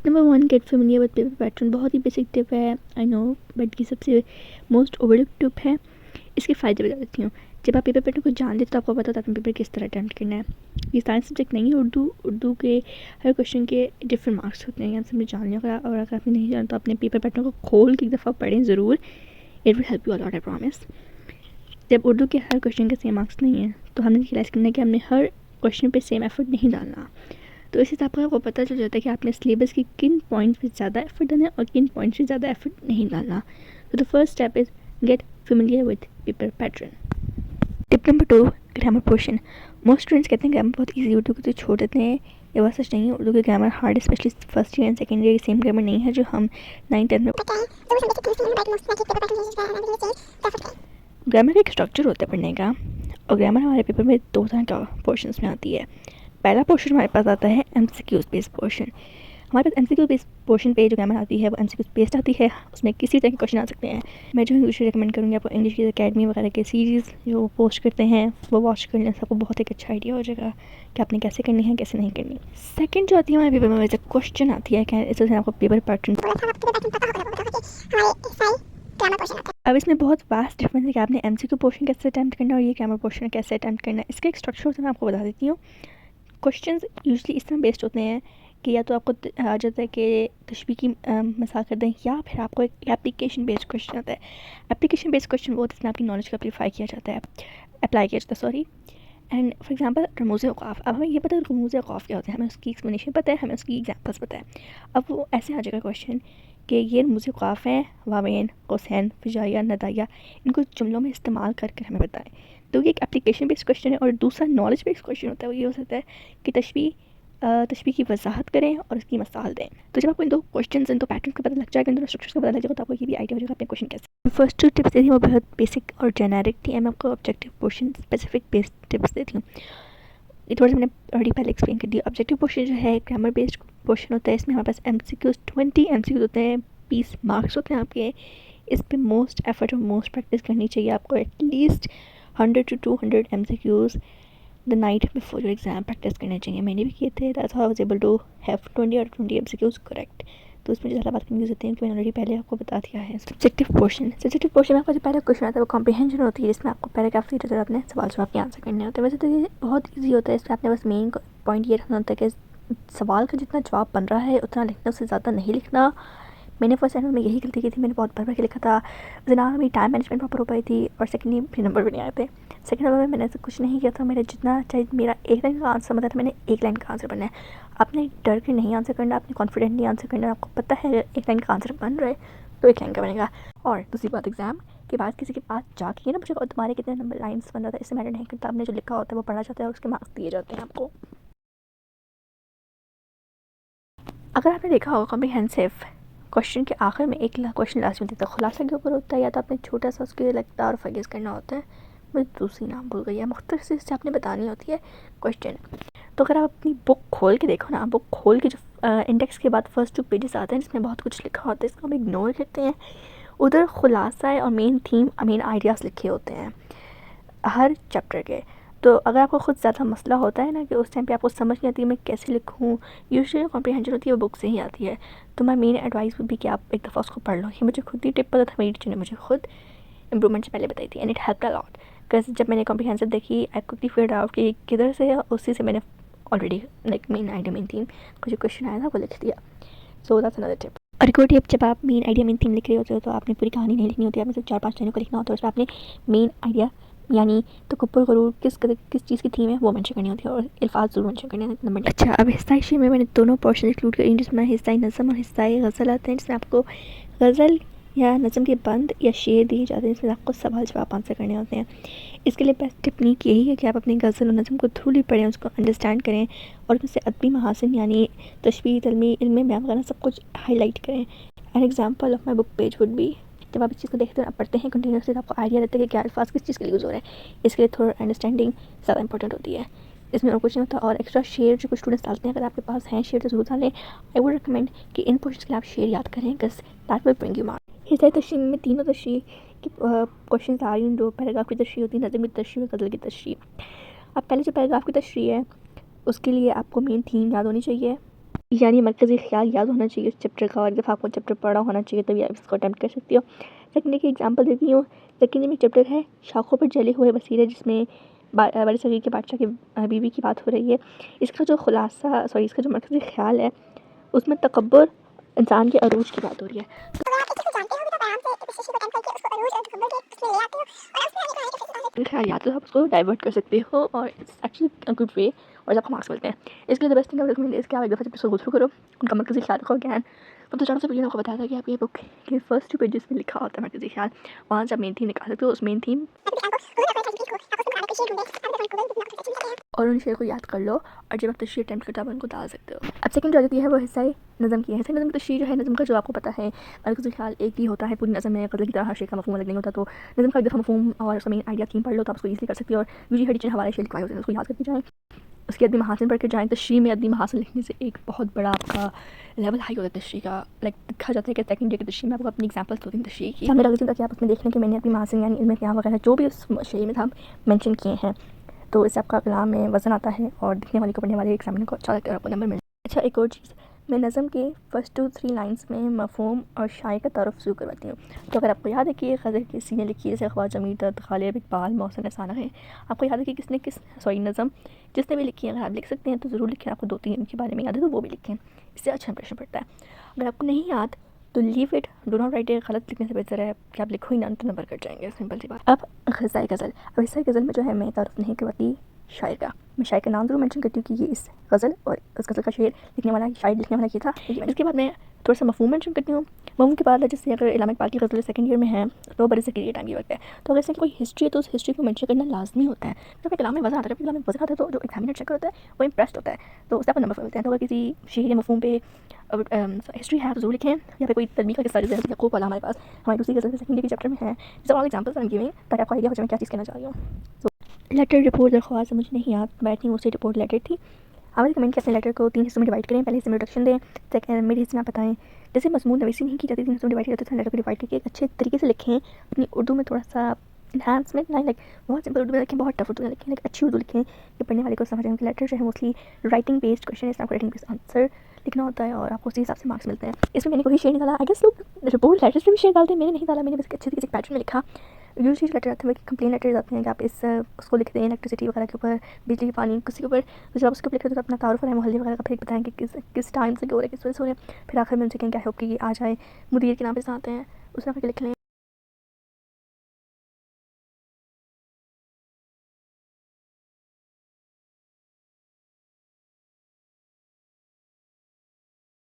Tip number 1, get familiar with paper pattern. बहुत ही basic tip है, I know, but ये सबसे मोस्ट ओवरलुक्ड टिप है। इसके फ़ायदे बता देती हूँ। जब आप पेपर पैटर्न को जान लेते तो आपको पता होता है पेपर किस तरह अटैम्प्ट करना है। ये साइंस सब्जेक्ट नहीं है, उर्दू के हर क्वेश्चन के डिफरेंट मार्क्स होते हैं, यहाँ से हमें जान लिया। और अगर आपने नहीं जाना तो अपने पेपर पैटर्न को खोल के एक दफ़ा पढ़ें ज़रूर, it will help you a lot, I promise. जब उर्दू के हर क्वेश्चन के सेम मार्क्स नहीं हैं तो हमने रियलाइज़ करना है कि हमने हर क्वेश्चन पे सेम एफर्ट नहीं डालना। तो इस हिसाब से आपको पता चल जाता है कि आपने सिलेबस की किन पॉइंट्स पे ज़्यादा एफर्ट देना है और किन पॉइंट्स पे ज़्यादा एफर्ट नहीं डालना। तो the first step is get familiar with paper pattern. Tip number 2, grammar portion. Most students कहते हैं ग्रामर बहुत ईजी, उर्दू को तो छोड़ देते हैं। ये बात सच नहीं है, उर्दू के grammar hard, specially first year and second year same grammar नहीं है जो हम 9th 10th में। ग्रामर का एक स्ट्रक्चर होता है पढ़ने का, और ग्रामर हमारे पेपर में 2 तरह का पोर्शंस में आती है। पहला पोर्शन हमारे पास आता है MCQs बेस्ड पोर्शन। हमारे पास MCQ बेस्ड पोर्शन पे जो ग्रामर आती है वो MCQ बेस्ड आती है, उसमें किसी तरह के क्वेश्चन आ सकते हैं। मैं जो इंग्लिश रिकमेंड करूँगी आपको, इंग्लिश की अकेडमी वगैरह के सीरीज़ जो पोस्ट करते हैं वो वॉच कर लें, सबको बहुत एक अच्छा आइडिया हो जाएगा कि आपने कैसे करनी है कैसे नहीं करनी। सेकंड जो आती है हमारे पेपर में वैसे क्वेश्चन आती है, क्या इससे आपको पेपर पैटर्न। अब इसमें बहुत वास्ट डिफरेंस है कि आपने MCQ पोर्शन कैसे अटैम्प्ट करना है और ये ग्रामर पोर्शन कैसे अटैम्प्ट करना है। इसका एक स्ट्रक्चर होता है, मैं आपको बता देती हूँ। क्वेश्चंस यूजली इस तरह बेस्ड होते हैं कि या तो आपको आ जाता है कि तशबीह की मिसाल कर दें, या फिर आपको एक एप्लीकेशन बेस्ड क्वेश्चन आता है। एप्लीकेशन बेस्ड क्वेश्चन वो जिसमें आपकी नॉलेज को अप्लाई किया जाता है। एंड फॉर एग्जांपल रमूज़ औक़ाफ़। अब हमें ये पता है रमूज़ औक़ाफ़ क्या होते हैं, हमें उसकी एक्सप्लेनेशन पता है, हमें उसकी एग्जांपल्स पता है। अब वो ऐसे आ जाएगा क्वेश्चन कि ये रमूज़ औक़ाफ़ हैं, वावेन, कौसैन, फिजाइया, नदाइया, इनको जुमलों में इस्तेमाल करके हमें बताएं। तो ये एक एप्लीकेशन बेस्ड क्वेश्चन है। और दूसरा नॉलेज बेस्ड क्वेश्चन होता है, वो ये हो सकता है कि तशबीह की वजाहत करें और उसकी मिसाल दें। तो जब आपको इन 2 क्वेश्चन, इन 2 पैटर्न का पता लग जाएगा, इन 2 स्ट्रक्चर्स का पता लग जाएगा, तो आपको ये भी आइडिया हो जाएगा अपने क्वेश्चन कैसे। फर्स्ट 2 टिप्स थी वो बहुत बेसिक और जेनेरिक थी। मैं आपको objective portion specific based tips देती हूँ। ये थोड़ा सा मैंने ऑलरेडी पहले एक्सप्लेन कर दिया। ऑब्जेक्टिव पोर्शन जो है ग्रामर बेस्ड पोर्शन होता है, इसमें हमारे पास MCQs 20 MCQs होते हैं, 20 मार्क्स होते हैं आपके। इस पर मोस्ट एफर्ट और मोस्ट प्रैक्टिस करनी चाहिए आपको। At least 100 to 200 MCQs the night before your exam practice करने चाहिए। मैंने भी किए थे, that's how I was able to have 20 MCQs correct. तो उसमें ज़्यादा बात करने की ज़रूरत है कि मैंने ऑलरेडी पहले आपको बता दिया है। सब्जेक्टिव पोर्शन में आपका जो पहला क्वेश्चन आता है वो कॉम्प्रिहेंशन होती है, जिसमें आपको पैराग्राफ की तरह अपने सवाल जवाब के आंसर करने होते हैं। वैसे तो ये बहुत ईजी होता है, इसमें आपने बस मेन पॉइंट ये रखना होता है कि सवाल का जितना जवाब बन रहा है उतना लिखना, उससे ज़्यादा नहीं लिखना। मैंने फर्स्ट टाइम में यही गलती की थी, मैंने बहुत भर भर के लिखा था, जना मेरी टाइम मैनेजमेंट प्रॉपर हो पाई थी, और सेकंडली मेरे नंबर भी नहीं आए थे। सेकंड नंबर में मैंने ऐसा कुछ नहीं किया था, मेरा जितना चाहे मेरा 1 लाइन का आंसर बनता था, मैंने 1 लाइन का आंसर बनना है। आपने डर के नहीं आंसर करना, आपने कॉन्फिडेंटली आंसर करना। आपको पता है 1 लाइन का आंसर बन रहा है तो 1 लाइन का बनेगा। और दूसरी बात, एग्ज़ाम के बाद किसी के पास जाके ना पूछे और तुम्हारे कितने नंबर लाइन्स बन रहा था, इससे मैटर नहीं करता। आपने जो लिखा होता है वो पढ़ा जाता है और उसके मार्क्स दिए जाते हैं आपको। अगर आपने देखा होगा कॉम्प्रिहेंसिव क्वेश्चन के आखिर में एक क्वेश्चन लास्ट में देता है, खुलासा के ऊपर होता है, या तो आपने छोटा सा उसके लगता और फगेस करना होता है, मुझे दूसरी नाम भूल गई है, मुख्तसर से आपने बतानी होती है क्वेश्चन। तो अगर आप अपनी बुक खोल के देखो ना, बुक खोल के जो इंडेक्स के बाद फर्स्ट 2 पेजेस आते हैं जिसमें बहुत कुछ लिखा होता है, इसको हम इग्नोर करते हैं। उधर खुलासा है और मेन थीम, मेन आइडियाज़ लिखे होते हैं हर चैप्टर के। तो अगर आपको खुद ज़्यादा मसला होता है ना कि उस टाइम पे आपको समझ नहीं आती है मैं कैसे लिखूँ, यूजुअली कॉम्प्रिहेंशन होती है वो बुक से ही आती है। तो मैं मेन एडवाइस भी कि आप एक दफ़ा उसको पढ़ लो। ये मुझे खुद ही टिप पता था, मेरी टीचर ने मुझे खुद इम्प्रूवमेंट से पहले बताई थी, and it helped a lot. Because जब मैंने कॉम्प्रिहेंसिव देखी, आई क्विकली फिगर्ड आउट कि किधर से है, उसी से मैंने already like main idea main theme को जो क्वेश्चन आया था वो लिख दिया। So that's another tip. और एक और टिप, जब आप मेन आइडिया मेन थीम लिख रहे होते हो तो आपने पूरी कहानी नहीं लिखनी होती, आपने सिर्फ 4-5 लाइनों को लिखना होता है। उसमें आपने मेन आइडिया यानी तकब्बुर गरूर किस चीज़ की थीम है वो मेंशन करनी होती है, और अल्फाज ज़रूर मेंशन करने हैं नंबर। अच्छा, अब हिस्सा शेर में मैंने दोनों पोर्शन इंक्लूड करी, जिसमें हिस्सा नज़म और हिस्सा गज़ल आते हैं, जिसमें आपको गज़ल या नज़म के बंद या शेर दिए जाते हैं, जिसमें आपको सवाल जवाब आंसर करने होते हैं। इसके लिए बेस्ट टेक्निक यही है कि आप अपनी गज़ल और नज़म को थ्रूली पढ़ें, उसको अंडरस्टैंड करें, और उससे अदबी महासिन यानी तशबीह, तलमी, इल्म बयान वगैरह सब कुछ हाईलाइट करें। An example of my book page would be, जब आप इस चीज़ को देखते हैं, आप पढ़ते हैं कंटिन्यूसली, तो आपको आइडिया रहता है कि क्या अल्फाज किस चीज़ के लिए यूज़ हो रहे हैं। इसके लिए थोड़ा अंडरस्टैंडिंग ज़्यादा इंपॉर्टेंट होती है। इसमें और कुछ नहीं होता। और एक्स्ट्रा शेर जो कुछ स्टूडेंट्स डालते हैं, अगर आपके पास हैं शेर तो ज़रूर डालें। आई वुड रिकमेंड कि इन पोर्शंस के लिए आप शेर याद करें, because that will bring you marks. हिस्सा तशरीह में 3 तशरीह की क्वेश्चन आ रही हूँ, जो पैराग्राफ की तशरीह होती है, नज़म की तशरीह और गज़ल की तशरीह। अब पहले जो पैराग्राफ की तशरीह है उसके लिए आपको मेन थीम याद होनी चाहिए, यानी मरकज़ी ख़्याल याद होना चाहिए उस चैप्टर का, और एक दफ़ा आपको चैप्टर पढ़ा होना चाहिए तभी आप इसको अटेम्प्ट कर सकती हो। सेकंड देखिए एग्जांपल देती हूँ। सेकंड में चैप्टर है शाखों पर जले हुए बसीरे, जिसमें बड़े सग़ीर के बादशाह की बीवी की बात हो रही है। इसका जो इसका जो मरकज़ी ख़्याल है उसमें तकब्बुर इंसान के अरूज की बात हो रही है। ख्याल या तो आप उसको डाइवर्ट कर सकते हो और it's actually a good way, और आपको मार्क्स मिलते हैं। इसके लिए the best thing I recommend is कि आप एक दफ़ा चैप्टर को गो थ्रू करो, उनका मरकज़ी ख्याल रखो अगैन। तो जानने से पहले आपको बताया था कि आप ये बुक के फर्स्ट 2 पेजेस में लिखा होता है मरकज़ी ख्याल, वहाँ से आप मेन थीम निकाल सकते हो। उस मेन थीम और उन शेर को याद कर लो, और जब आप तशरीह अटेम्प्ट करते हो आप उनको डाल सकते हो। अब सेकंड जो आती है वो हिस्सा नज़म की है। हिस्सा नज़म की तशरीह जो है, नज़म का जो आपको पता है मरकज़ी ख्याल एक ही होता है पूरी नज़म में, ग़ज़ल की तरह हर शेर का मफ़हूम अलग नहीं होता। तो नज़म का एक दफ़ा मफ़हूम और उसका मेन आइडिया थीम पढ़ लो तो आप उसको ईज़िली कर सकते हो। और यूजी हडी हवाले शेर लिखवाए होते हैं उसको याद करके जाएँ। उसके अदबी महासिन पढ़ के जाएँ। तशरीह में अदबी महासिन लिखने से एक बहुत बड़ा आपका लेवल हाई होता है तशरीह का। लाइक देखा जाता है कि सेकंड डे की तशरीह में आपको अपनी एग्जांपल्स दो तीन तशरीह की सामने रख देती हूँ ताकि आप उसमें देख लें कि मैंने अदबी महासिन यानी इल्म क़ियाम वगैरह जो भी उस शेर में था मेंशन किए हैं। तो इससे आपका कलाम में वज़न आता है और दिखने वाले को पढ़ने वाले एग्जामिनर को अच्छा लगता है, आपको नंबर मिलता है। अच्छा, एक और चीज़, मैं नज़म के फर्स्ट 2-3 लाइन्स में मफ़हूम और शायर का तारुफ़ ज़रूर करवाती हूँ। तो अगर आपको याद है कि ये ग़ज़ल किसी ने लिखी है, जैसे ख्वाजा मीरदर्द, गालिब इक़बाल, मोहसिन रज़ा है, आपको याद है कि नज़म जिसने भी लिखी है, अगर आप लिख सकते हैं तो ज़रूर लिखें। आपको 2-3 इनके बारे में याद है तो वो भी लिखें, इससे अच्छा इंप्रेशन पड़ता है। अगर आपको नहीं याद तो leave it, do not right it. गलत लिखने से बेहतर है कि आप लिखो ही ना, तो नंबर कट जाएंगे, सिंपल सी बात। अब ग़ज़ल अब हिस्सा ग़ज़ल में जो है मैं तारुफ़ नहीं करवाती शायर का। मैं शायर का नाम ज़रूर मेंशन करती हूँ कि ये इस गज़ल और इस गज़ल का शेर लिखने वाला, शायर लिखने वाला ये था। इसके बाद मैं थोड़ा सा मफ़हूम मेंशन करती हूँ। मफ़हूम के बाद जैसे अगर इलामा इक़बाल की गज़ल सेकंड ईयर में है तो बड़े से क्रिएट टाइम की वक्त है, तो अगर इसमें कोई हिस्ट्री है तो उस हिस्ट्री को मेंशन करना लाजमी होता है। जब कलाम में वज़न आता है, जब कलाम में वज़न आता है तो जो एग्जामिनर चेक करता है वो इंप्रेस्ड होता है, तो उससे आपको नंबर मिलते हैं। तो अगर किसी शेर या मफ़हूम पे हिस्ट्री है तो ज़रूर लिखें, या फिर कोई तन्वी का किस्सा जैसे यकूब वाला हमारे पास हमारी दूसरी गज़ल सेकंड ईयर के चैप्टर में है। जैसे all examples I am giving ताकि आपको आइडिया हो जाए मैं क्या चीज़ कहना चाह रही हूँ। लेटर, रिपोर्ट, दरख्वास्त मुझे नहीं याद, बैठनी उससे रिपोर्ट लेटर थी। आप रिकमेंड कि अपने लेटर को 3 हिस्सों में डिवाइड करें। पहले हिस्से में इंट्रोडक्शन दें, सेकंड मिड हिस्से में आप बताएं जैसे मज़मून नवीसी नहीं की जाती, 3 हिस्सों में डिवाइड किया जाता है। लेटर को डिवाइड करके एक अच्छे तरीके से लिखें, अपनी उर्दू में थोड़ा सा इन्हांसमेंट लाइक बहुत सिंपल उर्दू में लिखें, बहुत टफ उर्दू में लिखें, लाइक अच्छी उर्दू लिखें कि पढ़ने वाले को समझ आए। लेटर जो है मोस्टली राइटिंग बेस्ड क्वेश्चन है, इसमें आपको राइटिंग बेस्ड आंसर लिखना होता है और आपको उसी हिसाब से मार्क्स मिलते हैं। इसमें मैंने कोई शेयर नहीं डाला, आई गेस लोग रिपोर्ट लेटर्स में भी शेयर डालते हैं, मैंने नहीं डाला। मैंने बस अच्छे तरीके से पैटर्न में लिखा। यूजुअली लेटर आते हैं कंप्लेन लेटर आते हैं कि आप उसको लिखते हैं इलेक्ट्रिसिटी वगैरह के ऊपर, बिजली पानी किसी के ऊपर, तो जब आप उसके ऊपर लिखते हैं तो अपना तारुफ़ है मोहल्ले वगैरह का फिर बताएंगे किस टाइम से हो रहे, किस वजह से हो रहे हैं। फिर आखिर में उनसे कहेंगे आई होप कि ये आ जाए, मुदीर के नाम पे आते हैं उसने आकर लिख लें